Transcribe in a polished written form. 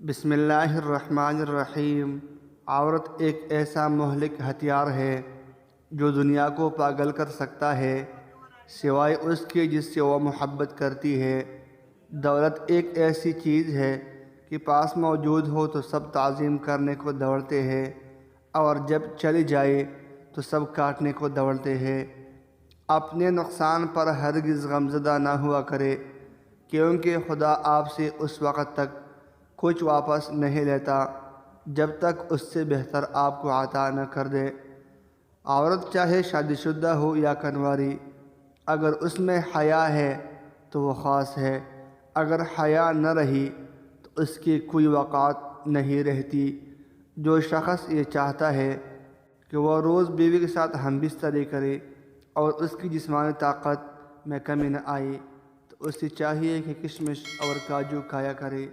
بسم اللہ الرحمن الرحیم۔ عورت ایک ایسا مہلک ہتھیار ہے جو دنیا کو پاگل کر سکتا ہے سوائے اس کے جس سے وہ محبت کرتی ہے۔ دولت ایک ایسی چیز ہے کہ پاس موجود ہو تو سب تعظیم کرنے کو دوڑتے ہیں اور جب چلی جائے تو سب کاٹنے کو دوڑتے ہیں۔ اپنے نقصان پر ہرگز غمزدہ نہ ہوا کرے، کیونکہ خدا آپ سے اس وقت تک کچھ واپس نہیں لیتا جب تک اس سے بہتر آپ کو عطا نہ کر دے۔ عورت چاہے شادی شدہ ہو یا کنواری، اگر اس میں حیا ہے تو وہ خاص ہے، اگر حیا نہ رہی تو اس کی کوئی وقعت نہیں رہتی۔ جو شخص یہ چاہتا ہے کہ وہ روز بیوی کے ساتھ ہم بستری کرے اور اس کی جسمانی طاقت میں کمی نہ آئے تو اسے چاہیے کہ کشمش اور کاجو کھایا کرے۔